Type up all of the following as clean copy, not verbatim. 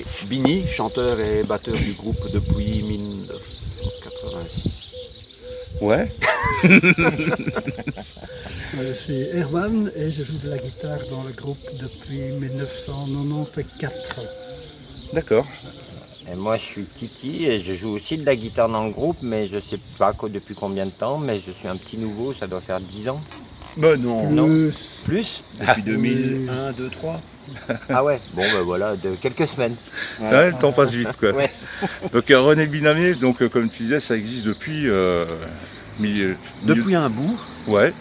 Et Bini, chanteur et batteur du groupe depuis 1986. Ouais. Je suis Herman et je joue de la guitare dans le groupe depuis 1994. D'accord. Et moi je suis Titi et je joue aussi de la guitare dans le groupe, mais je sais pas depuis combien de temps, mais je suis un petit nouveau, ça doit faire 10 ans. Bah non. Plus Depuis 2001, 2, 3. Ah ouais, bon ben voilà, de quelques semaines. Ouais, le temps passe vite quoi. Ouais. Donc René Binamé, donc comme tu disais, ça existe depuis Depuis un bout. Ouais.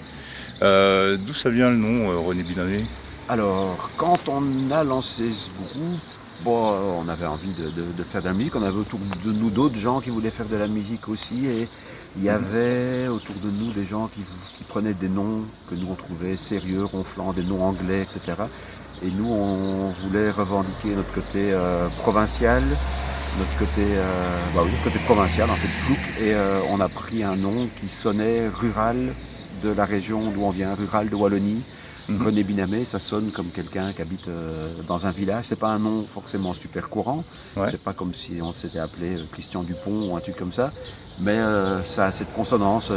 D'où ça vient le nom René Binamé? Alors, quand on a lancé ce groupe, bon, on avait envie de faire de la musique. On avait autour de nous d'autres gens qui voulaient faire de la musique aussi. Et il y avait autour de nous des gens qui prenaient des noms que nous on trouvait sérieux, ronflants, des noms anglais, etc. Et nous, on voulait revendiquer notre côté provincial, notre côté, côté provincial, en fait, plouc. Et on a pris un nom qui sonnait rural de la région d'où on vient, rural de Wallonie. René Binamé, ça sonne comme quelqu'un qui habite dans un village. C'est pas un nom forcément super courant. Ouais. C'est pas comme si on s'était appelé Christian Dupont ou un truc comme ça. Mais ça a cette consonance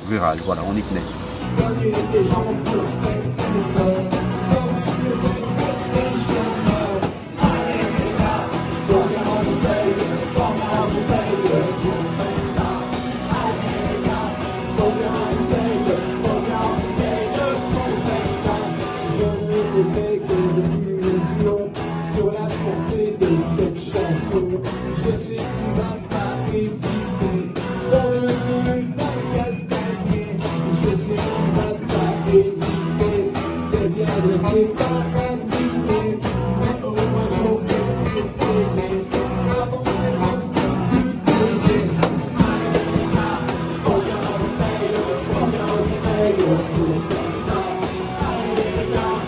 rurale. Voilà, on y tenait. Sur la portée de cette chanson, je sais que tu vas pas hésiter. Dans le but d'un castanier, je sais que tu vas pas hésiter. T'es bien blessé par un dîner, mais au moins j'aurais essayé. Avant même de te donner. Combien on paye pour faire ça? Allez les gars,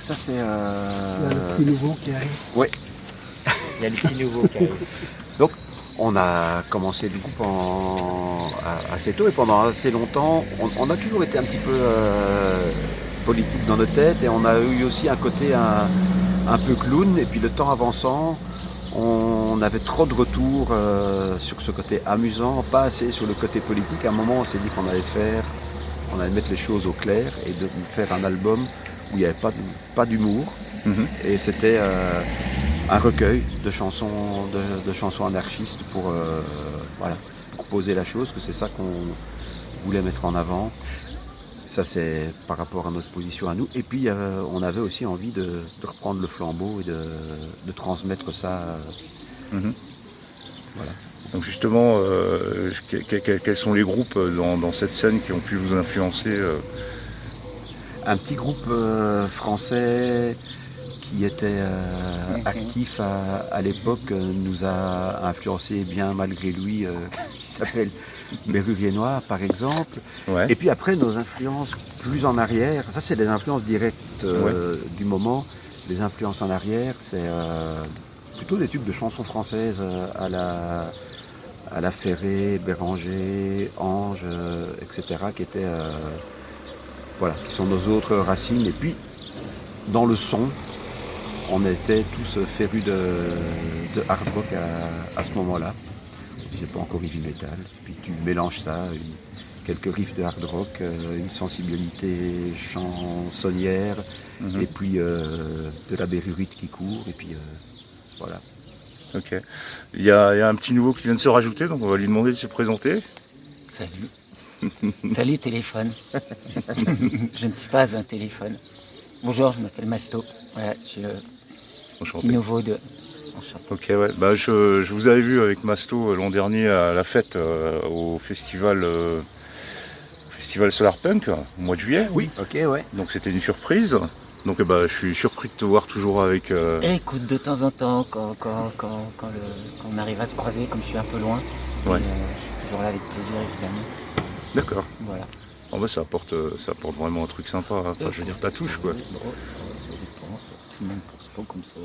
Ça, c'est. Il y a le petit nouveau qui arrive. Ouais. Il y a les petits nouveaux qui arrivent. Donc, on a commencé le groupe assez tôt et pendant assez longtemps, on a toujours été un petit peu politique dans nos têtes et on a eu aussi un côté un peu clown. Et puis le temps avançant, on avait trop de retours sur ce côté amusant, pas assez sur le côté politique. À un moment, on s'est dit qu'on allait mettre les choses au clair et de faire un album où il n'y avait pas d'humour. Et c'était un recueil de chansons anarchistes pour poser la chose, que c'est ça qu'on voulait mettre en avant. Ça, c'est par rapport à notre position à nous. Et puis, on avait aussi envie de reprendre le flambeau et de transmettre ça. Voilà. Donc justement, quels sont les groupes dans cette scène qui ont pu vous influencer Un petit groupe français qui était actif à l'époque nous a influencé bien malgré lui, qui s'appelle Berruvier Noir par exemple. Ouais. Et puis après nos influences plus en arrière, ça c'est des influences directes du moment. Les influences en arrière, c'est plutôt des tubes de chansons françaises à la Ferré, Béranger, Ange, etc. qui étaient qui sont nos autres racines. Et puis, dans le son, on était tous férus de hard rock à ce moment-là. On disait pas encore heavy metal. Puis tu mélanges ça, quelques riffs de hard rock, une sensibilité chansonnière, et puis de la bérurite qui court, et puis voilà. Ok. Il y a un petit nouveau qui vient de se rajouter, donc on va lui demander de se présenter. Salut. Salut téléphone. Je ne suis pas un téléphone. Bonjour, je m'appelle Masto. Voilà, Enchanté. Petit nouveau de... Enchanté. Ok, ouais. Bah, je vous avais vu avec Masto l'an dernier à la fête au festival Solarpunk au mois de juillet. Oui, ok, ouais. Donc c'était une surprise. Donc je suis surpris de te voir toujours avec... Écoute, de temps en temps, quand on arrive à se croiser, comme je suis un peu loin, Ouais. je suis toujours là avec plaisir, évidemment. D'accord. Voilà. En vrai, ça apporte vraiment un truc sympa. Enfin, je veux dire, ta touche, quoi. Bon, ça dépend, tout le monde pense pas comme ça.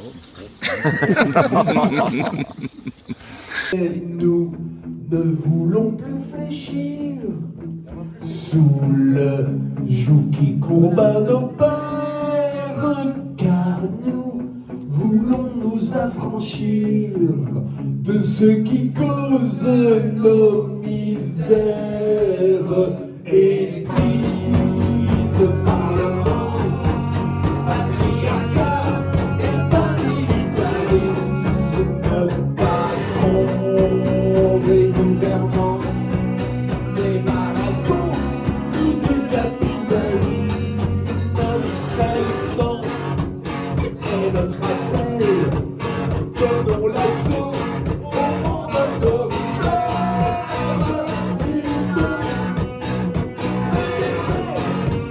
Et nous ne voulons plus fléchir sous le joug qui courbe à nos pères, car nous voulons nous affranchir de ce qui cause nos misères. Église, parlement, patriarcat, état militarisme, patrons et gouvernants, débarrassons du capitalisme, notre présent et notre appel, donnons l'assaut au monde autoritaire,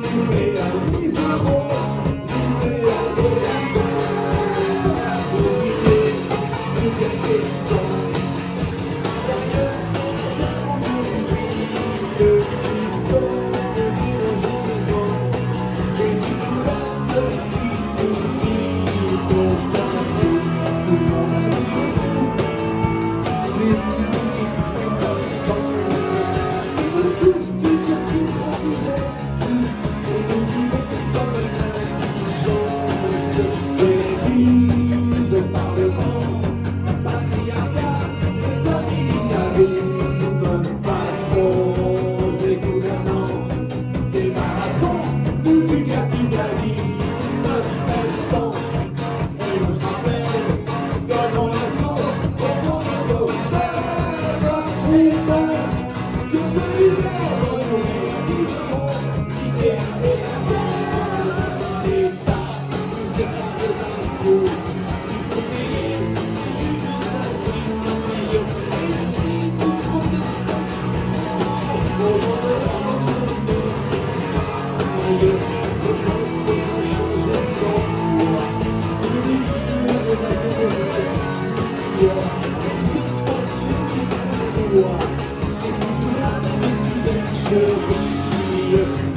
nous réaliserons l'idéal de la terre, oublier les questions.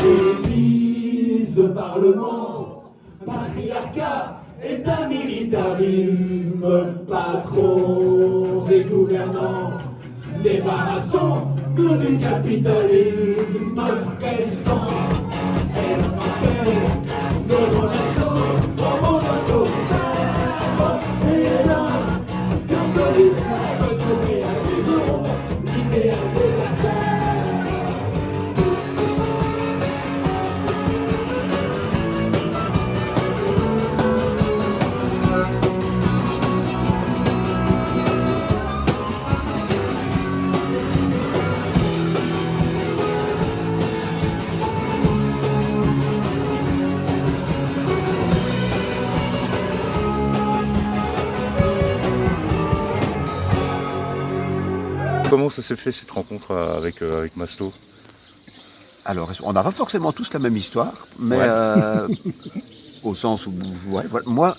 Église, parlement, patriarcat, état militarisme, patrons et gouvernants, débarrassons-nous du capitalisme présent et notre appel, donnons l'assaut au monde autoritaire et là, car solidaire, nous réaliserons l'idéal de la terre. Comment ça s'est fait cette rencontre avec Masto? Alors, on n'a pas forcément tous la même histoire, mais Ouais. au sens où, ouais, voilà. Moi,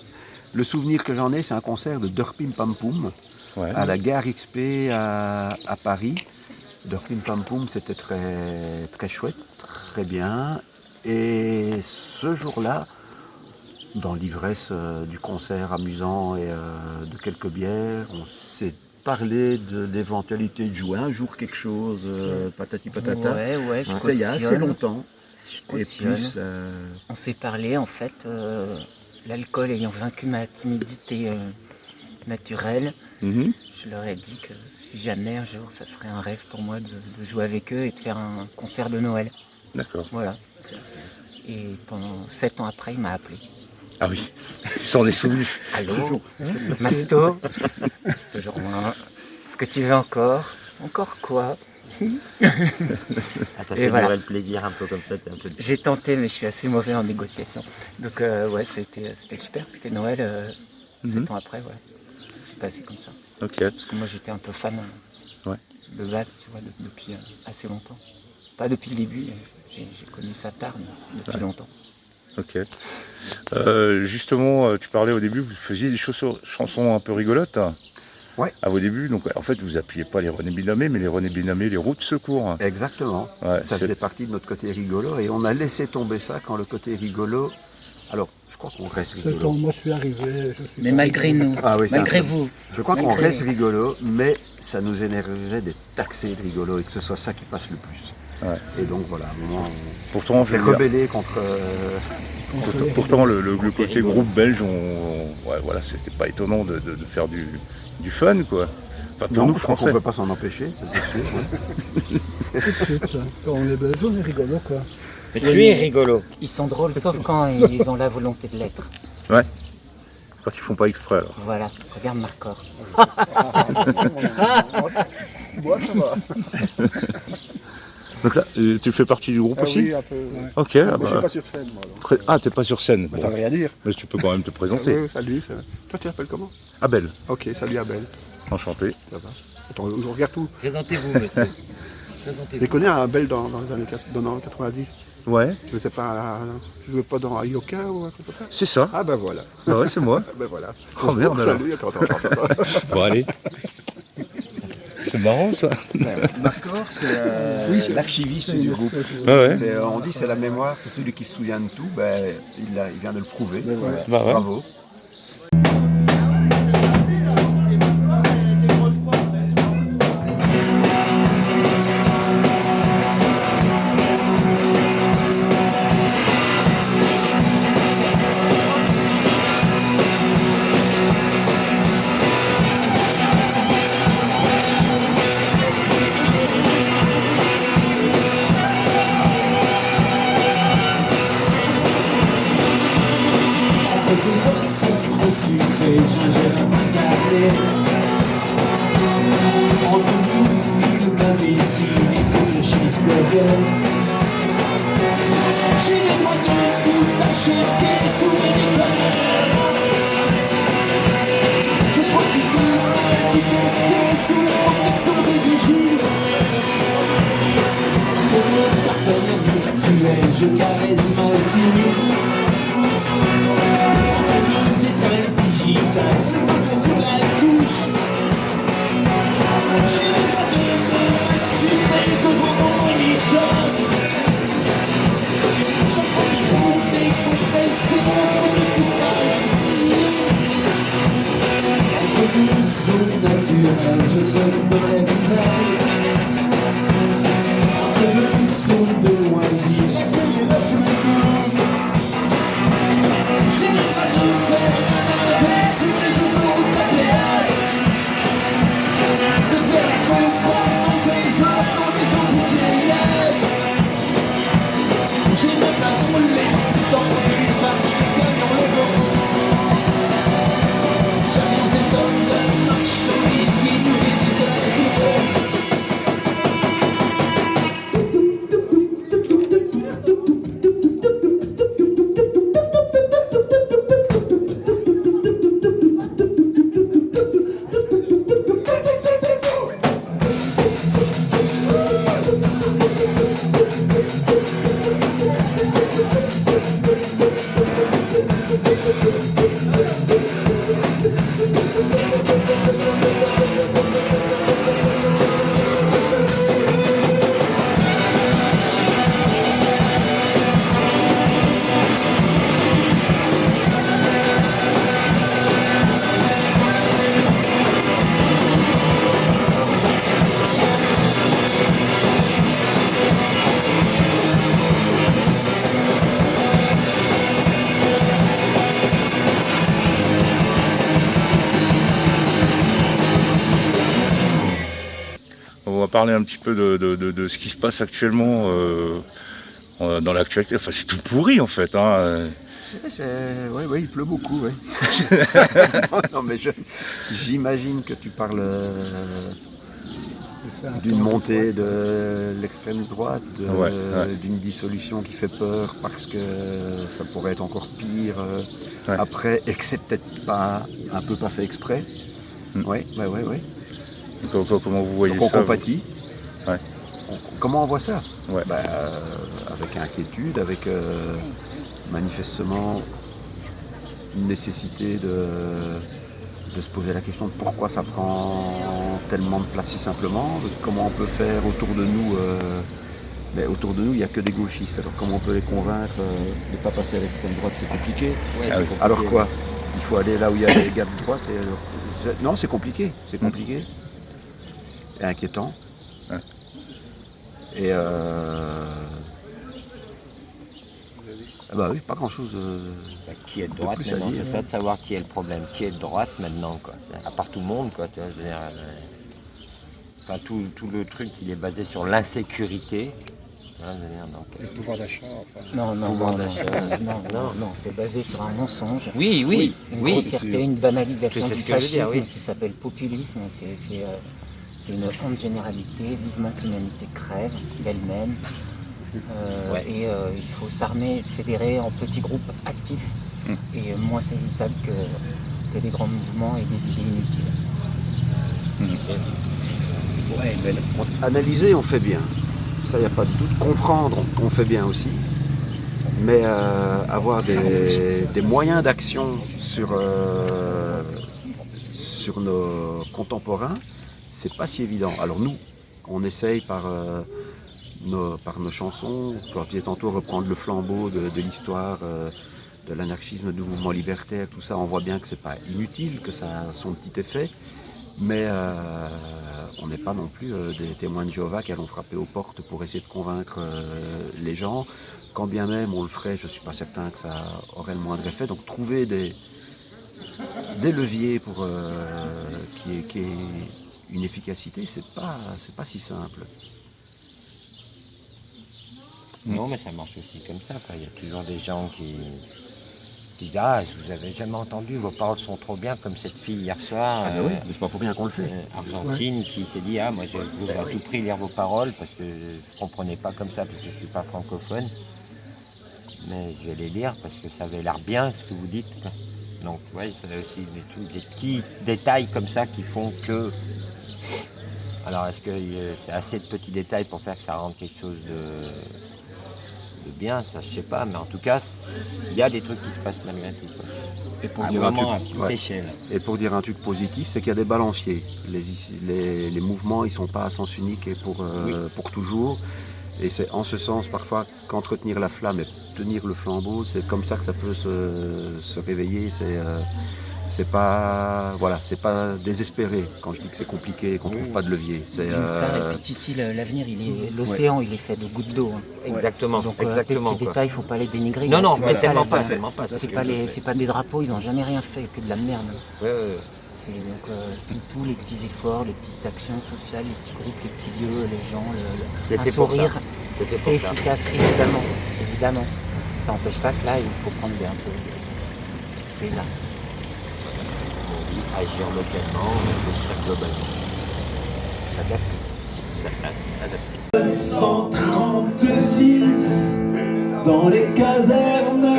le souvenir que j'en ai, c'est un concert de Derpim Pam Poum Ouais. à la gare XP à Paris. Derpim Pam Poum, c'était très, très chouette, très bien. Et ce jour-là, dans l'ivresse du concert amusant et de quelques bières, on s'est parlé de l'éventualité de jouer un jour quelque chose, patati patata. Ouais, je C'est il y a assez cautionne. longtemps. Je Et cautionne. plus, On s'est parlé, en fait, l'alcool ayant vaincu ma timidité naturelle, Mhm. je leur ai dit que si jamais un jour, ça serait un rêve pour moi de jouer avec eux et de faire un concert de Noël. D'accord. Voilà. Et pendant 7 ans après, il m'a appelé. Ah oui, il s'en est souvenu. Allô, Masto, c'est toujours moi. Est-ce que tu veux encore? Encore quoi? Ah, t'as Et fait voilà. durer le plaisir un peu comme ça, t'es un peu... J'ai tenté, mais je suis assez mauvais en négociation. Donc ouais, c'était super. C'était Noël 7 ans après, voilà. Ça s'est passé comme ça. Ok. Parce que moi j'étais un peu fan Ouais. de base, tu vois, depuis assez longtemps. Pas depuis le début, j'ai connu ça tard, mais depuis longtemps. Ok. Justement, tu parlais au début, vous faisiez des chansons un peu rigolotes. Ouais. À vos débuts, donc en fait vous appuyez pas les René Binamé, mais les René Binamé, les roues de secours. Exactement. Ouais, Ça faisait partie de notre côté rigolo et on a laissé tomber ça quand le côté rigolo. Alors, je crois qu'on reste C'est quand rigolo. moi je suis arrivé, je suis Mais pas malgré rigolo. nous, Ah oui, c'est malgré un- vous. Je crois qu'on Malgré- reste rigolo, mais ça nous énerverait d'être taxé de rigolo et que ce soit ça qui passe le plus. Ouais. Et donc voilà, à un moment, Pourtant, on s'est je veux dire, rebellé contre. pourtant, le côté groupe belge, ouais, voilà, c'était pas étonnant de faire du fun, quoi. Enfin, pour Non, nous, je crois qu'on français. ne peut pas s'en empêcher, ça c'est sûr. ouais. Tout de suite, ça. Quand on est belge, on est rigolo, quoi. Mais tu es rigolo. Ils sont drôles sauf quand ils ont la volonté de l'être. Ouais. Quand ils font pas exprès, alors. Voilà, regarde Marcor. Moi, ça va. Donc là, tu fais partie du groupe aussi Oui, un peu. Ouais. Ok, Moi, je suis pas sur scène, moi. Alors. Ah, t'es pas sur scène. Ça Bon. veut rien dire. Mais tu peux quand même te présenter. Oui, salut. Ça... Toi, tu t'appelles comment? Abel, Ok, salut Abel. enchanté. Ça va. Attends, on regarde tout. Présentez-vous, monsieur. J'ai Présentez-vous. connu un Abel dans les années 90. Ouais, Je sais pas, tu jouais pas dans Ayoka ou un truc comme ça? c'est ça. Ah ben voilà. Bah ouais, c'est moi. Ben voilà. Oh merde alors. Salut, attends. Bon, allez. C'est marrant ça. Mascor, c'est l'archiviste du groupe. Ah ouais. On dit c'est la mémoire, c'est celui qui se souvient de tout, ben, il vient de le prouver. Bah ouais. Bravo. Entre deux boissons trop sucrées, gingembre pas gardé. Entre deux films d'imbéciles, il faut que je cheeseburger. J'ai le droit de tout acheter sous mes déconneurs. Je profite de ma liberté sous la protection des vigiles. Pour mon partenaire virtuel, je caresse ma souris. Entre deux étreintes digitales, sur la touche. J'ai le droit de me masturber devant mon moniteur. J'en profite pour décompresser entre deux frustrations. Entre deux zones naturelles, je saute dans les visages. Entre deux zones de loisirs, laquelle est la plus douce? J'ai le droit de faire un navire sur les autoroutes à péage. De faire la combat en plaisir dans les embouteillages. J'ai même pas roulé tendu par les gagnants le dos. J'avais cet homme de marchandise qui nous disait la soupe. On va parler un petit peu de ce qui se passe actuellement dans l'actualité. Enfin, c'est tout pourri en fait. Hein. Oui, il pleut beaucoup, oui. non, mais j'imagine que tu parles de fait un d'une temps montée de droite. de l'extrême droite, d'une dissolution qui fait peur parce que ça pourrait être encore pire après, et que c'est peut-être pas un peu pas fait exprès. Oui. Comment vous voyez Donc on ça compatit. Ouais. Comment on voit ça? Ouais. Avec inquiétude, avec manifestement une nécessité de se poser la question de pourquoi ça prend tellement de place si simplement, comment on peut faire autour de nous. Mais autour de nous, il n'y a que des gauchistes. Alors comment on peut les convaincre de ne pas passer à l'extrême droite? C'est compliqué. Ouais, c'est compliqué. Alors quoi? Il faut aller là où il y a les gars de droite. Non, c'est compliqué. C'est compliqué. Et inquiétant. Ouais. Et oui, pas grand-chose. Qui est de droite plus à maintenant, dire, c'est ça de savoir qui est le problème. Qui est de droite maintenant, quoi. À part tout le monde, quoi. Tu vois, je veux dire, enfin, tout le truc, il est basé sur l'insécurité. Tu vois, je veux dire, donc, Le pouvoir d'achat, Non, c'est basé sur un mensonge. Oui, Une grossièreté, une banalisation C'est du ce que je veux dire, fascisme oui. qui s'appelle populisme. C'est une honte généralité, vivement que l'humanité crève d'elle-même. Et il faut s'armer et se fédérer en petits groupes actifs et moins saisissables que des grands mouvements et des idées inutiles. Analyser, on fait bien. Ça, il n'y a pas de doute. Comprendre, on fait bien aussi. Mais avoir des moyens d'action sur nos contemporains, c'est pas si évident. Alors nous, on essaye par nos chansons, comme je disais tantôt, reprendre le flambeau de l'histoire, de l'anarchisme, du mouvement libertaire, tout ça. On voit bien que c'est pas inutile, que ça a son petit effet. Mais on n'est pas non plus des témoins de Jéhovah qui allons frapper aux portes pour essayer de convaincre les gens. Quand bien même on le ferait, je ne suis pas certain que ça aurait le moindre effet. Donc trouver des leviers pour qui est une efficacité, c'est pas si simple. non, mais ça marche aussi comme ça, quoi. Il y a toujours des gens qui disent « Ah, vous avez jamais entendu, vos paroles sont trop bien », comme cette fille hier soir, Oui, mais c'est pas pour rien qu'on le fait. argentine, qui s'est dit « Ah, moi je voudrais à tout prix lire vos paroles parce que je ne comprenais pas comme ça, parce que je ne suis pas francophone. Mais je vais les lire parce que ça avait l'air bien ce que vous dites, quoi. » Donc, oui, c'est aussi des petits détails comme ça qui font que... Alors, est-ce que c'est assez de petits détails pour faire que ça rende quelque chose de bien, ça je sais pas, mais en tout cas, il y a des trucs qui se passent malgré tout, quoi. Et pour Vraiment à petite échelle. Et pour dire un truc positif, c'est qu'il y a des balanciers. Les mouvements, ils sont pas à sens unique et pour toujours. Et c'est en ce sens parfois qu'entretenir la flamme et tenir le flambeau, c'est comme ça que ça peut se réveiller. C'est pas désespéré quand je dis que c'est compliqué, qu'on trouve pas de levier. D'une part, et puis Titi, l'avenir, l'océan, il est fait de gouttes d'eau. Exactement, Donc exactement. des petits détails, il ne faut pas les dénigrer. Non, non, C'est mais ça, tellement la pas, base. tellement pas. C'est pas des drapeaux, ils n'ont jamais rien fait, que de la merde. Ouais. C'est donc tous les petits efforts, les petites actions sociales, les petits groupes, les petits lieux, les gens, C'est un fait pour sourire, ça. C'est fait c'est pour ça. efficace, évidemment. Ça n'empêche pas que là, il faut prendre un peu des armes. Agir localement, réfléchir globalement. S'adapter. 1936, dans les casernes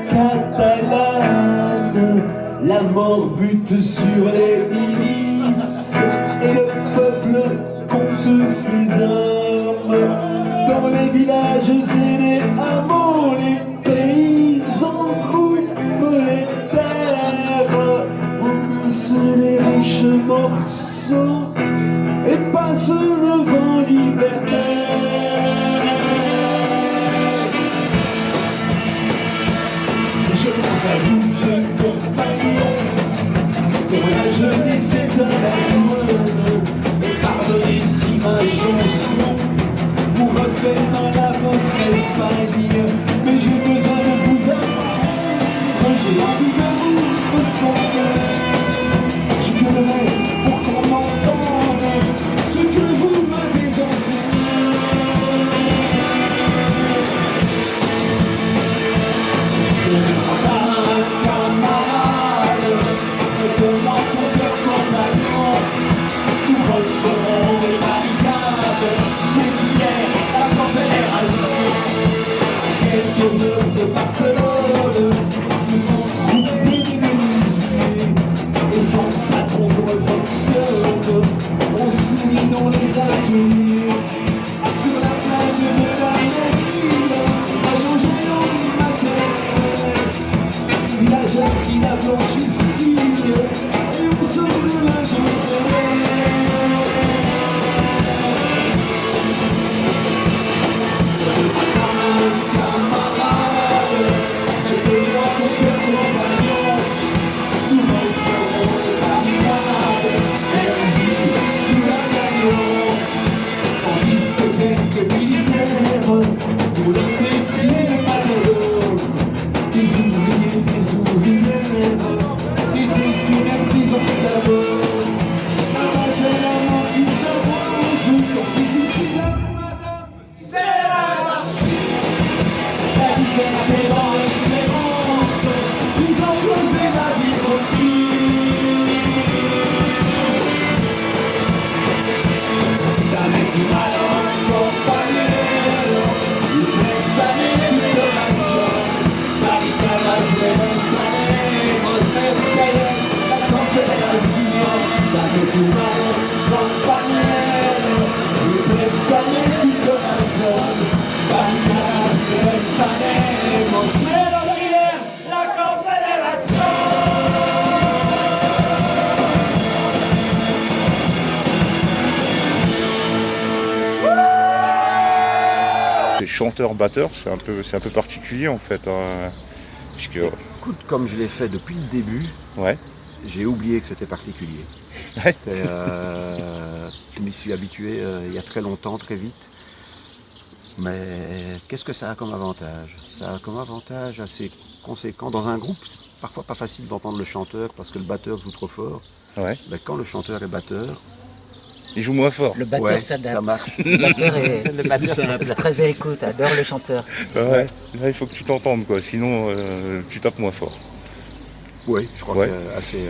catalanes, la mort bute sur les milices et le peuple compte ses armes. Dans les villages et les hameaux, les paysans coupent les terres, on les riches morceaux et passe le vent libertaire. Je pense à vous, vieux compagnons, dont la jeunesse est un amour. Et pardonnez si ma chanson vous refait mal à votre Espagne, mais j'ai besoin de vous apprendre, j'ai envie de vous ressembler. Je gueulerai pour qu'on entende ce que vous m'avez enseigné. Camarade, comment ton cœur compagnon date tu mano, compañero, y préstame tu corazón, mañana estaremos, pero Chile, la confederación. Les chanteurs-batteurs, c'est un peu particulier en fait. Hein, puisque, Écoute, comme je l'ai fait depuis le début, ouais. j'ai oublié que c'était particulier. Ouais. Je m'y suis habitué il y a très longtemps, très vite. Mais qu'est-ce que ça a comme avantage? Ça a comme avantage assez conséquent. Dans un groupe, c'est parfois pas facile d'entendre le chanteur parce que le batteur joue trop fort. Ouais. Mais quand le chanteur est batteur, Il joue moins fort. Le batteur ouais, s'adapte. ça marche. Le batteur est Le batteur, très à l'écoute, adore le chanteur. Ouais. Là, il faut que tu t'entendes, quoi. Sinon, tu tapes moins fort. Oui, je crois Ouais. que assez.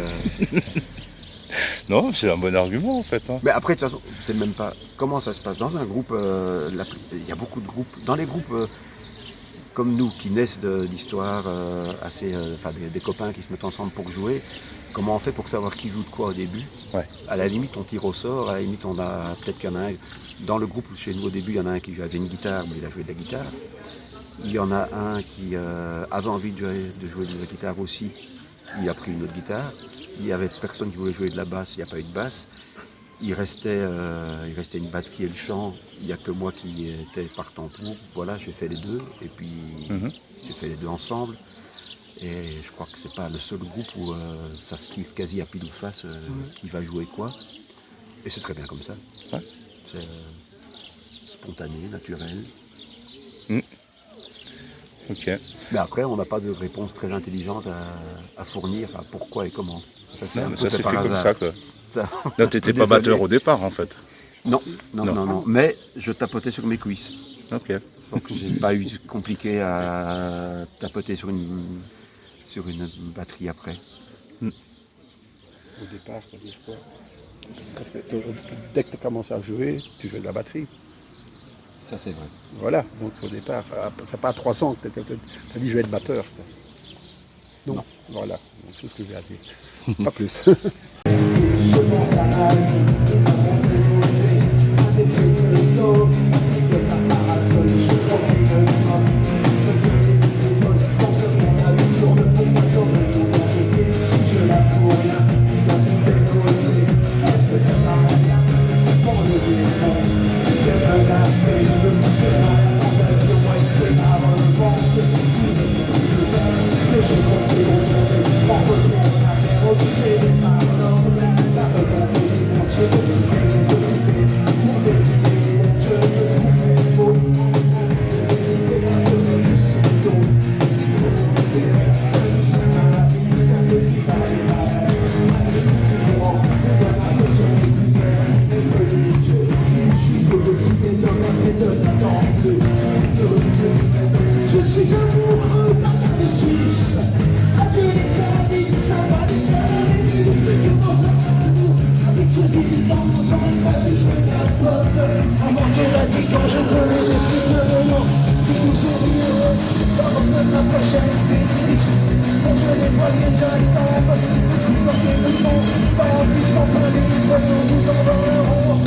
Non, c'est un bon argument, en fait. Hein. Mais après, de toute façon, c'est même pas comment ça se passe. Dans un groupe, il y a beaucoup de groupes. Dans les groupes comme nous, qui naissent d'histoires assez. Enfin, des copains qui se mettent ensemble pour jouer, comment on fait pour savoir qui joue de quoi au début? Ouais. À la limite, on tire au sort. À la limite, on a peut-être qu'il y en a un. Dans le groupe, chez nous, au début, il y en a un qui avait une guitare, mais il a joué de la guitare. Il y en a un qui avait envie de jouer de la guitare aussi. Il a pris une autre guitare. Il y avait personne qui voulait jouer de la basse, il n'y a pas eu de basse. Il restait une batterie et le chant. Il n'y a que moi qui étais partant pour. Voilà, j'ai fait les deux. Et puis, j'ai fait les deux ensemble. Et je crois que c'est pas le seul groupe où ça se livre quasi à pile ou face qui va jouer quoi. Et c'est très bien comme ça. Ouais. C'est spontané, naturel. Ok. Mais après, on n'a pas de réponse très intelligente à fournir à pourquoi et comment. Ça, c'est Non, un mais peu ça fait s'est par fait comme hasard. ça, quoi. Ça, Non, t'étais pas désolé. batteur au départ, en fait. Non, non, Non. non, non. Mais je tapotais sur mes cuisses. Ok. Donc j'ai pas eu compliqué à tapoter sur une batterie après. Au départ, ça veut dire quoi? Parce que dès que tu commences à jouer, tu joues de la batterie. Ça c'est vrai. Voilà, donc au départ, c'est pas à 300 que tu as dit je vais être batteur. Quoi. Non. Voilà, donc, c'est ce que j'ai à dire. Pas plus. Je pense à la vie, à mon déposé, à des prises d'eau, de ma parasol, je crois une femme. Je fais des idées folles, pense à mon avis sur le bon moteur de tout mon côté. Si je la pour rien, il a tout déposé. Elle se donne à rien, c'est pour le démon. Il y a un café, de pousser à la tentation, moi il fait ma revanche. Tous les trucs de verre, que je conseille au monde, en retour à faire obséder par l'ordre. La reconquête du monde, je veux les occuper. Pour des idées, je veux trouver le mot. Des théâtres de plus d'eau. Je nous sommes à la vie, c'est un festival et la vie. Du courant, de la notion de lumière. Et que les dieux, ils jugent au-dessus des hommes et de la tente. Je suis amoureux d'un carte de Suisse. Adieu les paradis, ça va les paradis. Avec ce vivant, sans pas juste la pote. Avant que la dit quand je connais les trucs de nom. Tout nous sourire, dans la prochaine fétiche. Quand je les vois déjà étendre, tout porter le son. Pas en plus qu'enfin les voyons nous enverront.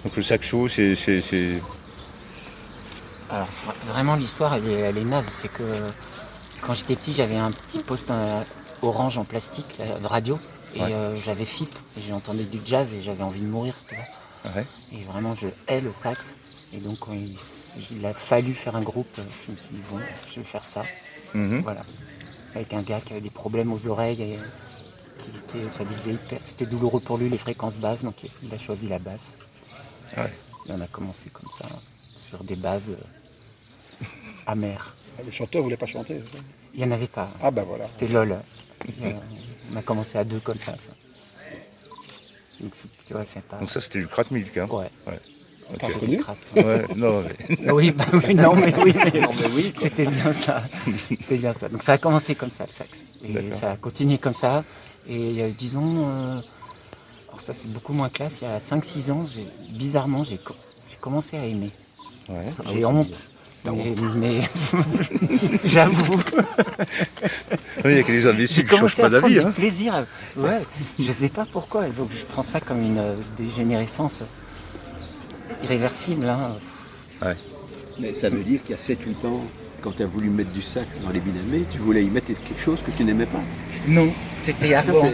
Donc le saxo, c'est... Alors vraiment l'histoire elle est naze, c'est que quand j'étais petit j'avais un petit poste orange en plastique, la radio, et j'avais FIP, j'ai entendu du jazz et j'avais envie de mourir, tu vois. Ouais. Et vraiment je hais le sax, et donc quand il a fallu faire un groupe, je me suis dit bon, je vais faire ça, voilà. Avec un gars qui avait des problèmes aux oreilles, et ça lui faisait c'était douloureux pour lui les fréquences basses, donc il a choisi la basse. Ouais. Et on a commencé comme ça, sur des bases amères. Le chanteur voulait pas chanter, c'est ça? Il n'y en avait pas. Ah ben voilà. C'était LOL. On a commencé à deux comme ça. Donc tu vois, c'est pas... Donc ça, c'était du Kratmilk, hein. Ouais. Quand j'ai connu. des craques. Ouais, non, mais... Oui, bah oui, non, mais oui, c'était bien ça. C'était bien ça. Donc ça a commencé comme ça, le sax. Et D'accord. ça a continué comme ça. Et disons, alors ça c'est beaucoup moins classe, il y a 5-6 ans, bizarrement, j'ai commencé à aimer. Ouais. J'ai honte. Mais j'avoue. Il n'y a que les J'ai imbéciles qui ne changent commencé pas à prendre d'avis. du Hein. plaisir. Ouais, je sais pas pourquoi. Je prends ça comme une dégénérescence irréversible. Hein. Mais ça veut dire qu'il y a 7-8 ans, quand tu as voulu mettre du sax dans les binamés, tu voulais y mettre quelque chose que tu n'aimais pas. Non, c'était avant.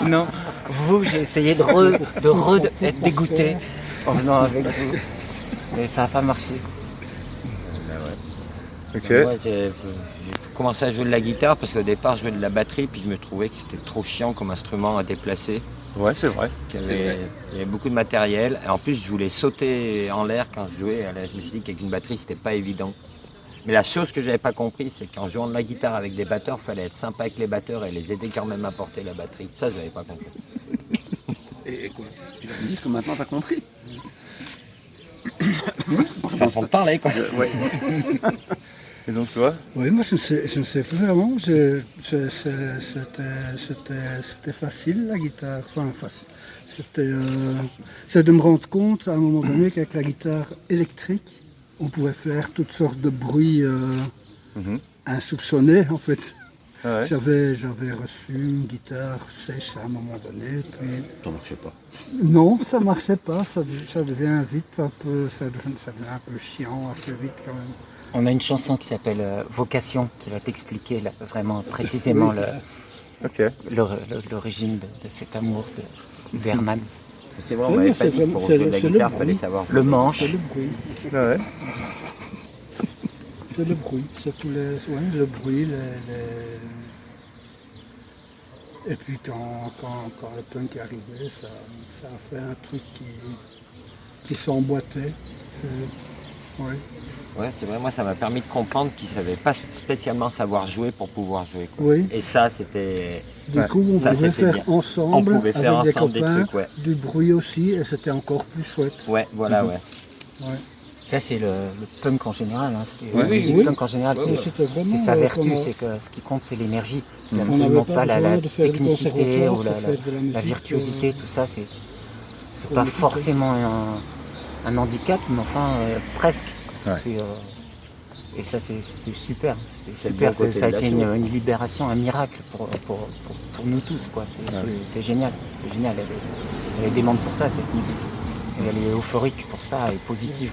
Non, vous, j'ai essayé d'être dégoûté en venant avec vous. Mais ça n'a pas marché. Ok. Moi, j'ai commencé à jouer de la guitare parce qu'au départ, je jouais de la batterie, puis je me trouvais que c'était trop chiant comme instrument à déplacer. Ouais, c'est vrai. Il y avait beaucoup de matériel. Et en plus, je voulais sauter en l'air quand je jouais. Alors, je me suis dit qu'avec une batterie, c'était pas évident. Mais la chose que j'avais pas compris, c'est qu'en jouant de la guitare avec des batteurs, il fallait être sympa avec les batteurs et les aider quand même à porter la batterie. Ça, je n'avais pas compris. Et quoi? Tu vas me dire que maintenant tu as compris. Façon de parler, quoi. Ouais. Et donc toi? Oui, moi je ne sais plus vraiment. C'était facile la guitare. Enfin, facile. C'est de me rendre compte à un moment donné qu'avec la guitare électrique, on pouvait faire toutes sortes de bruits insoupçonnés en fait. Ah ouais. J'avais reçu une guitare sèche à un moment donné, puis Ça marchait pas. non, ça marchait pas, ça devient vite un peu, ça devient un peu chiant assez vite quand même. On a une chanson qui s'appelle Vocation, qui va t'expliquer là, vraiment précisément Ok. l'origine de cet amour d'Herman. C'est vrai, on Oui, m'avait mais pas c'est dit que vraiment- pour c'est jouer de la le guitare, il bruit. fallait savoir. Le manche. C'est le bruit, Ah ouais. c'est le bruit, c'est tous les, ouais, le bruit, et puis quand le punk est arrivé, ça a fait un truc qui s'emboîtait. Ouais. Ouais, c'est vrai, moi ça m'a permis de comprendre qu'ils ne savaient pas spécialement savoir jouer pour pouvoir jouer. Quoi. Oui. Et ça, c'était. Du coup, on ça, pouvait c'était faire bien. ensemble, On pouvait faire avec ensemble des des copains, trucs, ouais. du bruit aussi, et c'était encore plus chouette. Ouais, voilà, ouais. Ouais. Ça, c'est le punk en général. Hein. Oui, La musique oui. punk en général, Ouais, c'était vraiment, c'est sa vertu. comment- C'est que ce qui compte, c'est l'énergie. C'est On absolument n'avait pas pas la besoin de faire du technicité conservatoire ou pour faire de la musique, virtuosité, tout ça. C'est pour pas l'écouter. forcément un handicap, mais enfin, presque. Ouais. Et ça, c'était super. C'était C'est le super. bon côté Ça a de la été chose. une libération, un miracle pour nous tous. Quoi. C'est génial. C'est génial. Elle est démente pour ça, cette musique. Et elle est euphorique pour ça et positive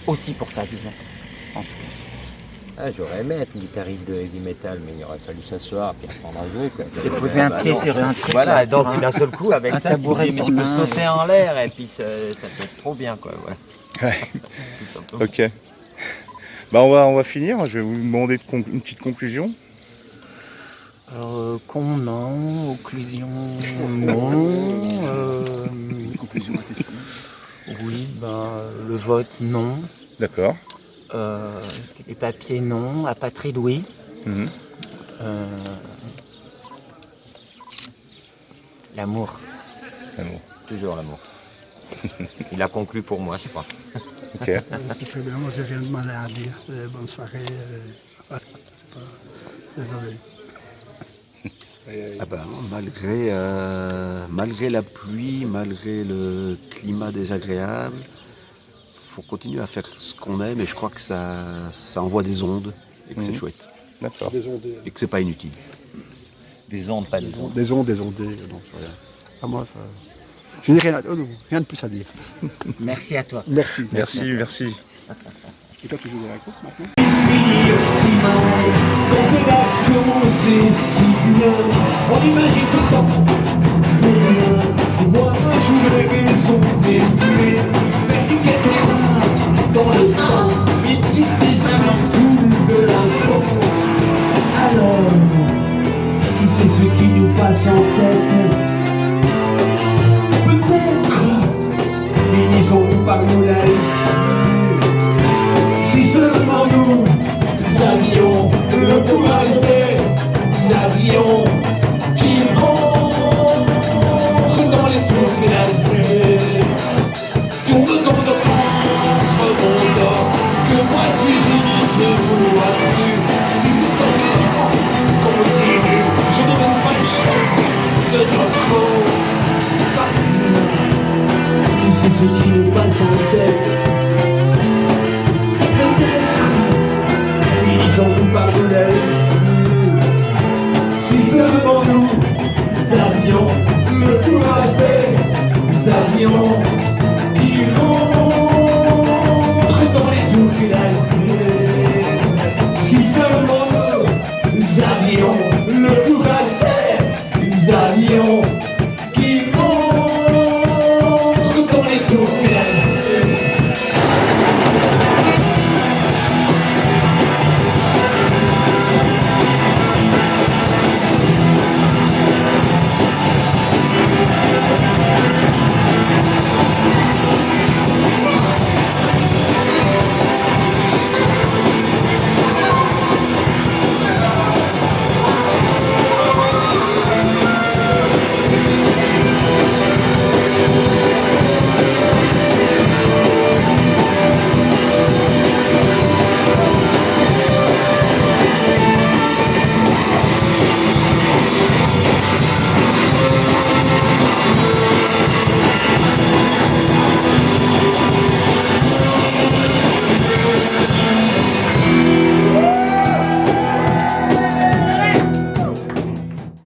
aussi pour ça, disons. En tout cas. Ah, j'aurais aimé être guitariste de heavy metal, mais il aurait fallu s'asseoir et reprendre à jouer. Quoi. Et poser un pied non. sur un truc. Voilà, là, donc sur un- d'un seul coup, avec un ça, tu te tabouret dis, mais pour je peux main. sauter en l'air et puis ça peut être trop bien. Quoi, voilà. Ouais. Tout simplement. Ok. Bah on va finir. Je vais vous demander une petite conclusion. Non, occlusion, non. Conclusion à question. Oui, le vote, non. D'accord. Les papiers, non. Apatride, oui. Mhm. L'amour. L'amour. Toujours l'amour. Il a conclu pour moi, je crois. Ok. C'est très bien, moi j'ai rien de mal à dire. Bonne soirée. Voilà. Désolé. Ah ben, malgré la pluie, malgré le climat désagréable, faut continuer à faire ce qu'on aime et je crois que ça envoie des ondes et que c'est chouette. D'accord. Des ondes, Et que c'est pas inutile. Des ondes, pas des ondes. des ondes, donc voilà. Ah, moi, je n'ai rien de plus à dire. Merci à toi. Merci. Merci. Et toi, tu joues de la coupe maintenant? Fini aussi mal quand on a commencé si bien. On imagine tout le temps, je veux bien voir un jour les maisons débutées, perdu quelque part dans le temps, une tristesse qui coule de l'instant. Alors, qui sait ce qui nous passe en tête? Peut-être finissons par nous laisser. Si seulement nous avions le courage des avions qui rentrent dans les tours glacées. qui nous passe en tête. Peut-être finissons-nous par nous laisser. Si seulement nous avions le courage des avions qui rentrent dans les tours glacées. Si seulement nous avions le courage des avions qui rentrent dans les tours glacées.